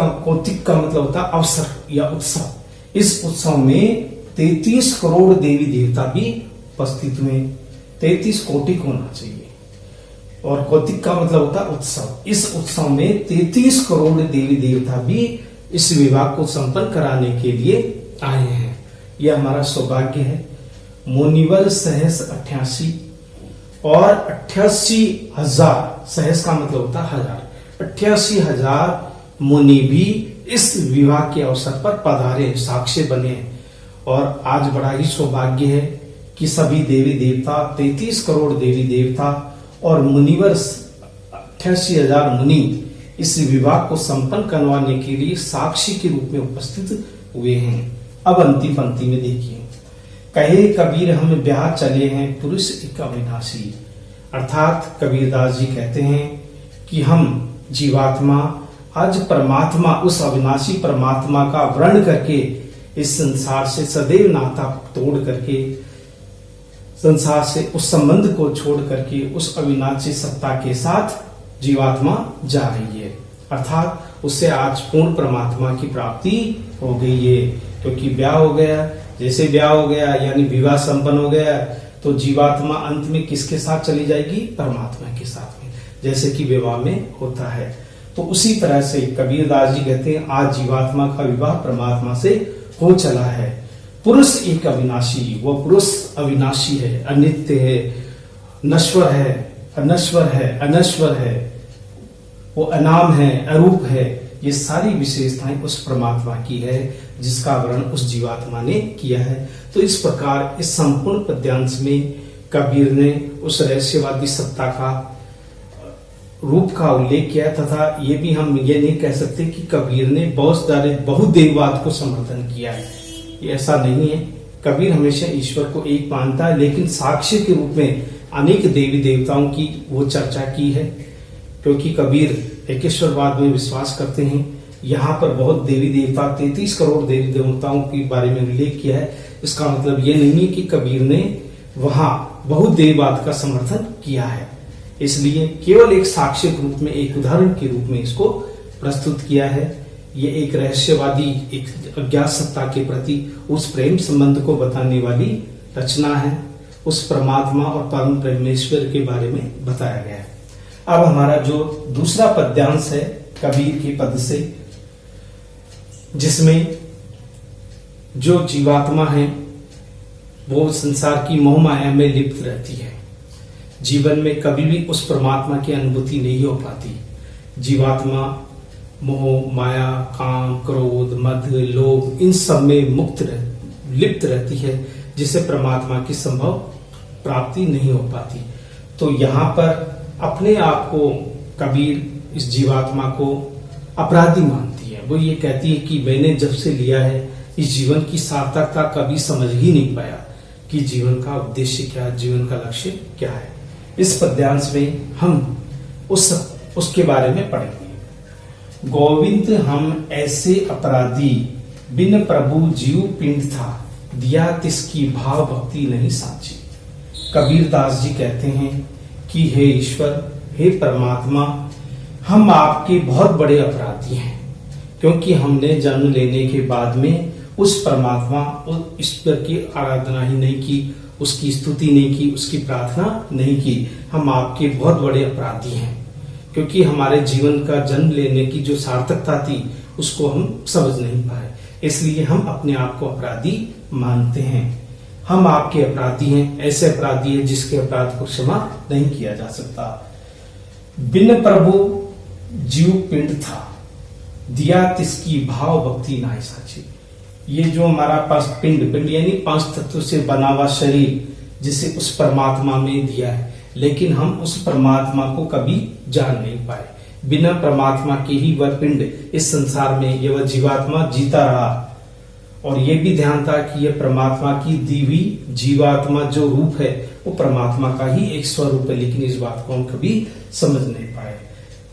का मतलब होता है अवसर या उत्सव। इस उत्सव में 33 करोड़ देवी देवता भी उपस्थित हुए। 33 कोटि होना चाहिए और कौतिक का मतलब होता है उत्सव। इस उत्सव में 33 करोड़ देवी देवता भी इस विवाह को संपन्न कराने के लिए आए हैं। यह हमारा सौभाग्य है। मुनिवर सहस 88 और 88,000, सहस का मतलब होता है हजार, 88,000 मुनि भी इस विवाह के अवसर पर पधारे, साक्ष्य बने। और आज बड़ा ही सौभाग्य है कि सभी देवी देवता, 33 करोड़ देवी देवता और मुनिवर 88,000 मुनि इस विवाह को संपन्न करवाने के लिए साक्षी के रूप में उपस्थित हुए हैं। अब अंतिम पंक्ति में देखिए, कहे कबीर हम ब्याह चले हैं पुरुष एक अविनाशी। अर्थात कबीरदास जी कहते हैं कि हम जीवात्मा आज परमात्मा, उस अविनाशी परमात्मा का वर्ण करके इस संसार से सदैव नाता तोड़ करके, संसार से उस संबंध को छोड़ करके उस अविनाशी सत्ता के साथ जीवात्मा जा रही है। अर्थात उससे आज पूर्ण परमात्मा की प्राप्ति हो गई है, क्योंकि ब्याह हो गया। जैसे ब्याह हो गया यानी विवाह संपन्न हो गया, तो जीवात्मा अंत में किसके साथ चली जाएगी? परमात्मा के साथ में, जैसे कि विवाह में होता है। तो उसी तरह से कबीरदास जी कहते हैं आज जीवात्मा का विवाह परमात्मा से हो चला है। पुरुष एक अविनाशी, वो पुरुष अविनाशी है, अनित्य है, नश्वर है, अनश्वर है, अनश्वर है, वो अनाम है, अरूप है। ये सारी विशेषताएं उस परमात्मा की है जिसका वर्णन उस जीवात्मा ने किया है। तो इस प्रकार इस संपूर्ण पद्यांश में कबीर ने उस रहस्यवादी सत्ता का रूप का उल्लेख किया, तथा ये भी हम ये नहीं कह सकते कि कबीर ने बहुदेववाद को समर्थन किया है। ये ऐसा नहीं है। कबीर हमेशा ईश्वर को एक मानता है, लेकिन साक्ष्य के रूप में अनेक देवी देवताओं की वो चर्चा की है, क्योंकि कबीर एकेश्वरवाद में विश्वास करते हैं। यहाँ पर बहुत देवी देवता 33 करोड़ देवी देवताओं के बारे में उल्लेख किया है। इसका मतलब ये नहीं है कि कबीर ने वहां बहुत देववाद का समर्थन किया है, इसलिए केवल एक साक्ष्य के रूप में, एक उदाहरण के रूप में इसको प्रस्तुत किया है। ये एक रहस्यवादी, एक अज्ञात सत्ता के प्रति उस प्रेम संबंध को बताने वाली रचना है। उस परमात्मा और परम परमेश्वर के बारे में बताया गया है। अब हमारा जो दूसरा पद्यांश है कबीर के पद से, जिसमें जो जीवात्मा है वो संसार की मोह माया में लिप्त रहती है, जीवन में कभी भी उस परमात्मा की अनुभूति नहीं हो पाती। जीवात्मा मोह माया, काम, क्रोध, मद, लोभ इन सब में लिप्त रहती है, जिससे परमात्मा की संभव प्राप्ति नहीं हो पाती। तो यहाँ पर अपने आप को कबीर इस जीवात्मा को अपराधी मानती है। वो ये कहती है कि मैंने जब से लिया है इस जीवन की सार्थकता कभी समझ ही नहीं पाया कि जीवन का उद्देश्य क्या, जीवन का लक्ष्य क्या है। इस पद्यांश में हम उसके बारे में पढ़ेंगे। गोविंद हम ऐसे अपराधी, बिन प्रभु जीव पिंड था, दिया तिसकी भाव भक्ति नहीं साची। कबीर दास जी कहते हैं कि हे ईश्वर, हे परमात्मा, हम आपके बहुत बड़े अपराधी हैं, क्योंकि हमने जन्म लेने के बाद में उस परमात्मा, उस ईश्वर की आराधना ही नहीं की, उसकी स्तुति नहीं की, उसकी प्रार्थना नहीं की। हम आपके बहुत बड़े अपराधी हैं, क्योंकि हमारे जीवन का जन्म लेने की जो सार्थकता थी उसको हम समझ नहीं पाए, इसलिए हम अपने आप को अपराधी मानते हैं। हम आपके अपराधी हैं, ऐसे अपराधी हैं जिसके अपराध को क्षमा नहीं किया जा सकता। बिन प्रभु जीव पिंड था, दिया तिसकी भाव भक्ति नाई साची। ये जो हमारा पास पिंड यानी 5 तत्व से बना हुआ शरीर, जिसे उस परमात्मा में दिया है, लेकिन हम उस परमात्मा को कभी जान नहीं पाए। बिना परमात्मा के ही वह पिंड इस संसार में, ये वह जीवात्मा जीता रहा। और ये भी ध्यान था कि यह परमात्मा की दी हुई जीवात्मा जो रूप है वो परमात्मा का ही एक स्वरूप है, लेकिन इस बात को हम कभी समझ नहीं पाए।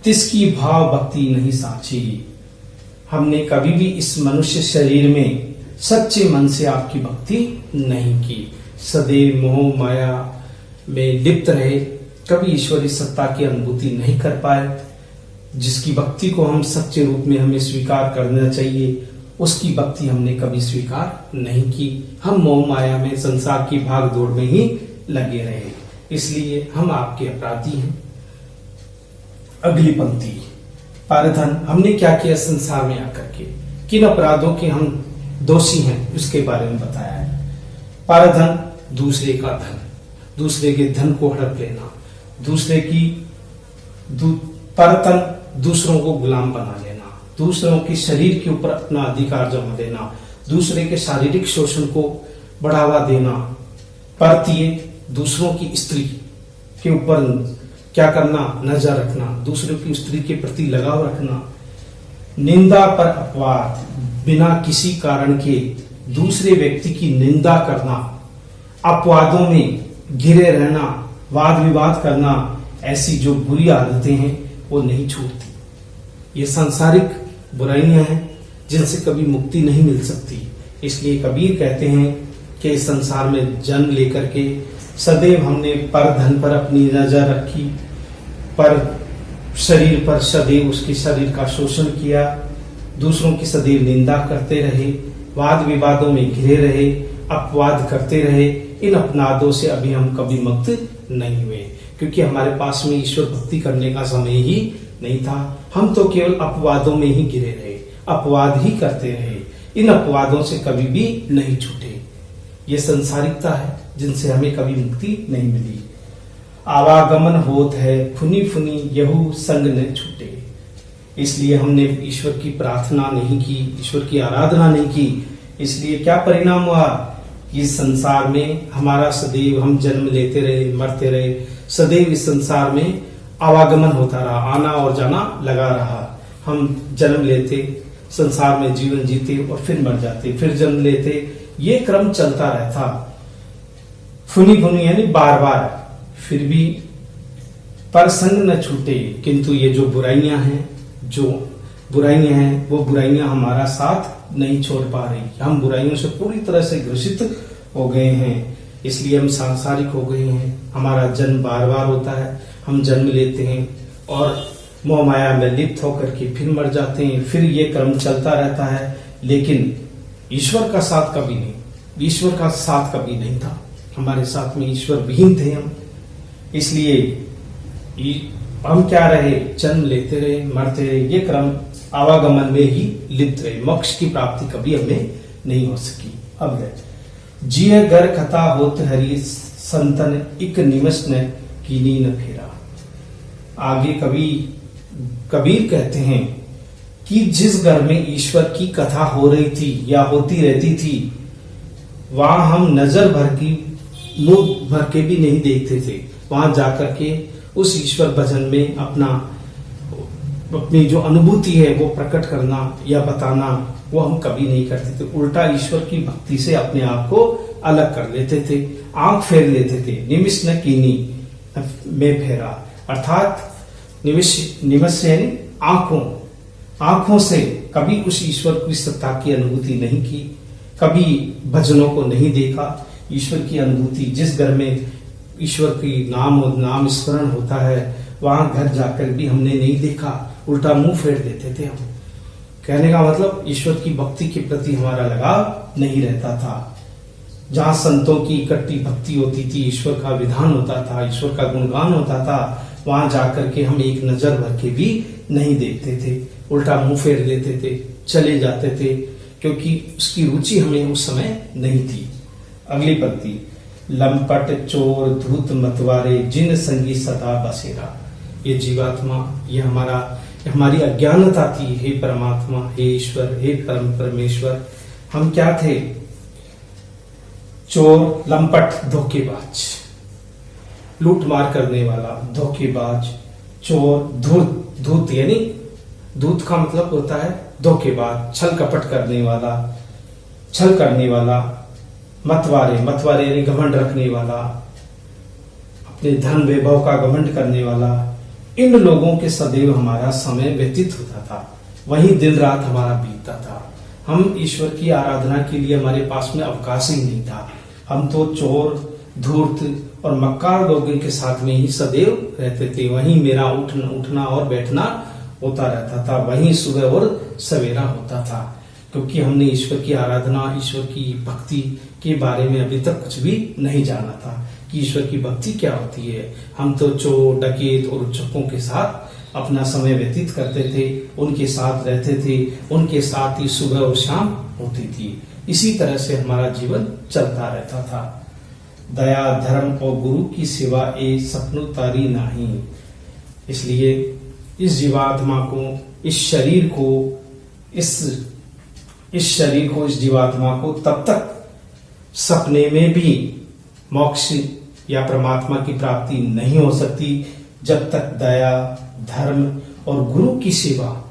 तिसकी भाव भक्ति नहीं साची। हमने कभी भी इस मनुष्य शरीर में सच्चे मन से आपकी भक्ति नहीं की, सदैव मोह माया में लिप्त रहे, कभी ईश्वरीय सत्ता की अनुभूति नहीं कर पाए। जिसकी भक्ति को हम सच्चे रूप में हमें स्वीकार करना चाहिए, उसकी भक्ति हमने कभी स्वीकार नहीं की। हम मोह माया में, संसार की भाग दौड़ में ही लगे रहे, इसलिए हम आपके अपराधी हैं। अगली पंक्ति, पारधन, हमने क्या किया संसार में आकर के, किन अपराधों के हम दोषी हैं उसके बारे में बताया है। पारधन, दूसरे का धन, दूसरे के धन को हड़प लेना, दूसरे की परतन, दूसरों को गुलाम बना लेना, दूसरों के शरीर के ऊपर अपना अधिकार जमा देना, दूसरे के शारीरिक शोषण को बढ़ावा देना, परतीय, दूसरों की स्त्री के ऊपर क्या करना, नजर रखना, दूसरों की स्त्री के प्रति लगाव रखना, निंदा पर अपवाद, बिना किसी कारण के दूसरे व्यक्ति की निंदा करना, अपवादों में घिरे रहना, वाद विवाद करना, ऐसी जो बुरी आदतें हैं वो नहीं छूटती। ये सांसारिक बुराइयां हैं जिनसे कभी मुक्ति नहीं मिल सकती। इसलिए कबीर कहते हैं कि इस संसार में जन्म लेकर के सदैव हमने पर धन पर अपनी नजर रखी, पर शरीर पर सदैव उसके शरीर का शोषण किया, दूसरों की सदैव निंदा करते रहे, वाद विवादों में घिरे रहे, अपवाद करते रहे। इन अपराधों से अभी हम कभी मुक्त नहीं हुए, क्योंकि हमारे पास में ईश्वर भक्ति करने का समय ही नहीं था। हम तो केवल अपवादों में ही घिरे रहे, अपवाद ही करते रहे, इन अपवादों से कभी भी नहीं छूटे। ये संसारिकता है जिनसे हमें कभी मुक्ति नहीं मिली। आवागमन होत है, फुनी फुनी यहू संग न छूटे। इसलिए हमने ईश्वर की प्रार्थना नहीं की, ईश्वर की आराधना नहीं की। इसलिए क्या परिणाम हुआ कि इस संसार में हमारा सदैव हम जन्म लेते रहे, मरते रहे, सदैव इस संसार में आवागमन होता रहा, आना और जाना लगा रहा। हम जन्म लेते, संसार में जीवन जीते और फिर मर जाते, फिर जन्म लेते, ये क्रम चलता रहता। फुनी फुनी यानी बार बार, फिर भी पर संग न छूटे। किंतु ये जो बुराइयां हैं, जो बुराइयां हैं, वो बुराइयां हमारा साथ नहीं छोड़ पा रही। हम बुराइयों से पूरी तरह से ग्रसित हो गए हैं, इसलिए हम सांसारिक हो गए हैं। हमारा जन्म बार बार होता है, हम जन्म लेते हैं और मोह माया में लिप्त होकर के फिर मर जाते हैं, फिर ये क्रम चलता रहता है। लेकिन ईश्वर का साथ कभी नहीं, ईश्वर का साथ कभी नहीं था हमारे साथ में, ईश्वर विहीन थे हम। इसलिए हम क्या रहे, जन्म लेते रहे, मरते रहे, ये क्रम आवागमन में ही लिप्त रहे। मोक्ष की प्राप्ति कभी हमें नहीं हो सकी। अब जिय गर कथा होत हरि संतन इक निमस न कीनी न फेरा। आगे कबीर कहते हैं कि जिस घर में ईश्वर की कथा हो रही थी या होती रहती थी, वहां हम नजर भर की मुंह भर के भी नहीं देखते थे। वहां जाकर के उस ईश्वर भजन में अपनी जो अनुभूति है वो प्रकट करना या बताना, वो हम कभी नहीं करते थे। उल्टा ईश्वर की भक्ति से अपने आप को अलग कर लेते थे, आंख फेर लेते थे। निमिष न कीनी में फेरा, अर्थात निमिष यानी आंखों से कभी उस ईश्वर की सत्ता की अनुभूति नहीं की, कभी भजनों को नहीं देखा। ईश्वर की अनुभूति, जिस घर में ईश्वर की नाम स्मरण होता है, वहां घर जाकर भी हमने नहीं देखा, उल्टा मुंह फेर देते थे हम। कहने का मतलब ईश्वर की भक्ति के प्रति हमारा लगाव नहीं रहता था। जहां संतों की इकट्ठी भक्ति होती थी, ईश्वर का विधान होता था, ईश्वर का गुणगान होता था, वहां जाकर के हम एक नजर भर के भी नहीं देखते थे, उल्टा मुंह फेर लेते थे, चले जाते थे, क्योंकि उसकी रुचि हमें उस समय नहीं थी। अगली पंक्ति, लंपट चोर धूत मतवारे जिन संगी सदा बसेरा। ये जीवात्मा, ये हमारी अज्ञानता थी। हे परमात्मा, हे ईश्वर, हे परम परमेश्वर, हम क्या थे? चोर, लंपट, धोखेबाज, लूट मार करने वाला, धोखेबाज, चोर, धूत यानी धूत का मतलब होता है धोखेबाज, छल कपट करने वाला, छल करने वाला, मतवारे यानी घमंड रखने वाला, अपने धन वैभव का घमंड करने वाला। इन लोगों के सदैव हमारा समय व्यतीत होता था, वही दिन रात हमारा बीतता था। हम ईश्वर की आराधना के लिए हमारे पास में अवकाश ही नहीं था। हम तो चोर, धूर्त और मक्कार लोगों के साथ में ही सदैव रहते थे। वहीं मेरा उठना और बैठना होता रहता था, वहीं सुबह और सवेरा होता था, क्योंकि हमने ईश्वर की आराधना, ईश्वर की भक्ति के बारे में अभी तक कुछ भी नहीं जाना था कि ईश्वर की भक्ति क्या होती है। हम तो चोर, डकैत और उच्चकों के साथ अपना समय व्यतीत करते थे, उनके साथ रहते थे, उनके साथ ही सुबह और शाम होती थी। इसी तरह से हमारा जीवन चलता रहता था। दया, धर्म और गुरु की सेवा ए सपनु तारी नहीं। इसलिए इस जीवात्मा को, इस शरीर को, इस जीवात्मा को तब तक सपने में भी मोक्ष या परमात्मा की प्राप्ति नहीं हो सकती जब तक दया, धर्म और गुरु की सेवा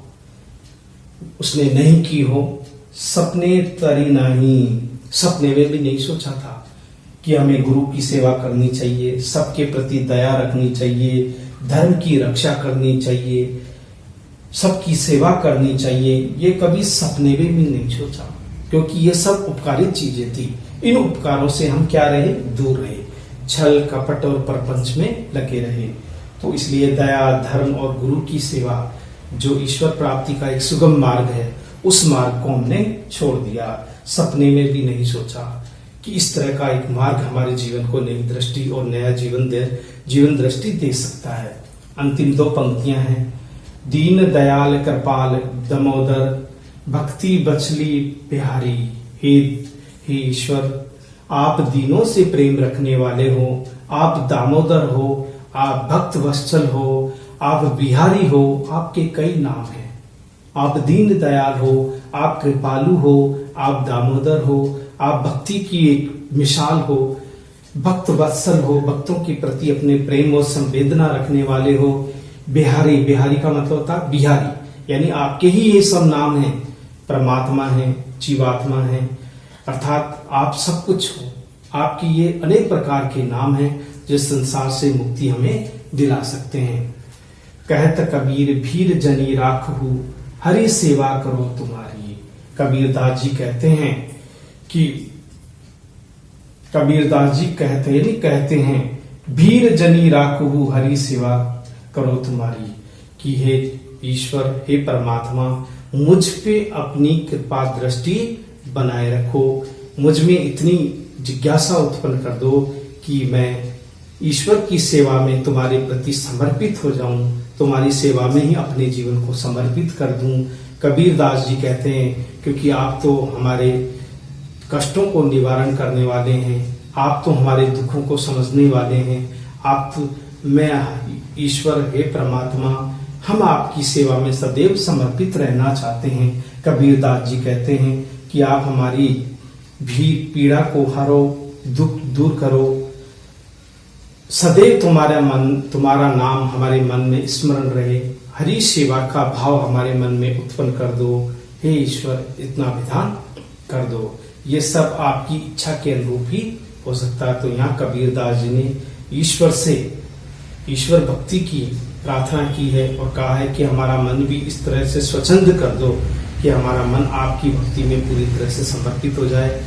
उसने नहीं की हो। सपने तरी नहीं, सपने में भी नहीं सोचा था कि हमें गुरु की सेवा करनी चाहिए, सबके प्रति दया रखनी चाहिए, धर्म की रक्षा करनी चाहिए, सबकी सेवा करनी चाहिए। ये कभी सपने में भी नहीं सोचा, क्योंकि ये सब उपकारित चीजें थी। इन उपकारों से हम क्या रहे? दूर रहे, छल कपट और प्रपंच में लगे रहे। तो इसलिए दया, धर्म और गुरु की सेवा, जो ईश्वर प्राप्ति का एक सुगम मार्ग है, उस मार्ग को हमने छोड़ दिया। सपने में भी नहीं सोचा कि इस तरह का एक मार्ग हमारे जीवन को नई दृष्टि और नया जीवन दृष्टि दे सकता है। अंतिम दो पंक्तियां हैं, दीन दयाल कृपाल दामोदर भक्ति बचली बिहारी। हे ईश्वर, आप दीनों से प्रेम रखने वाले हो, आप दामोदर हो, आप भक्त वत्सल हो, आप बिहारी हो, आपके कई नाम हैं। आप दीन दयाल हो, आप कृपालु हो, आप दामोदर हो, आप भक्ति की एक मिसाल हो, भक्त वत्सल हो, भक्तों के प्रति अपने प्रेम और संवेदना रखने वाले हो। बिहारी, बिहारी का मतलब होता है बिहारी, यानी आपके ही ये सब नाम हैं। परमात्मा है, जीवात्मा है, अर्थात आप सब कुछ हो। आपकी ये अनेक प्रकार के नाम हैं जो संसार से मुक्ति हमें दिला सकते हैं। कहत कबीर भीर जनी राखहु हरि सेवा करो तुम्हारी। कबीरदास जी कहते हैं कि कहते हैं भीर जनी राखहु हरि सेवा करो तुम्हारी, कि हे ईश्वर, हे परमात्मा, मुझ पे अपनी कृपा दृष्टि बनाए रखो, मुझ में इतनी जिज्ञासा उत्पन्न कर दो कि मैं ईश्वर की सेवा में तुम्हारे प्रति समर्पित हो जाऊं, तुम्हारी सेवा में ही अपने जीवन को समर्पित कर दूं। कबीरदास जी कहते हैं क्योंकि आप तो हमारे कष्टों को निवारण करने वाले हैं, आप तो हमारे दुखों को समझने वाले हैं, आप तो, मैं ईश्वर, हे परमात्मा, हम आपकी सेवा में सदैव समर्पित रहना चाहते हैं। कबीरदास जी कहते हैं कि आप हमारी भी पीड़ा को हरो, दुख दूर करो, सदैव तुम्हारा नाम हमारे मन में स्मरण रहे, हरि सेवा का भाव हमारे मन में उत्पन्न कर दो, हे ईश्वर, इतना विधान कर दो। ये सब आपकी इच्छा के अनुरूप ही हो सकता है। तो यहाँ कबीरदास जी ने ईश्वर से ईश्वर भक्ति की प्रार्थना की है और कहा है कि हमारा मन भी इस तरह से स्वच्छंद कर दो कि हमारा मन आपकी भक्ति में पूरी तरह से समर्पित हो जाए।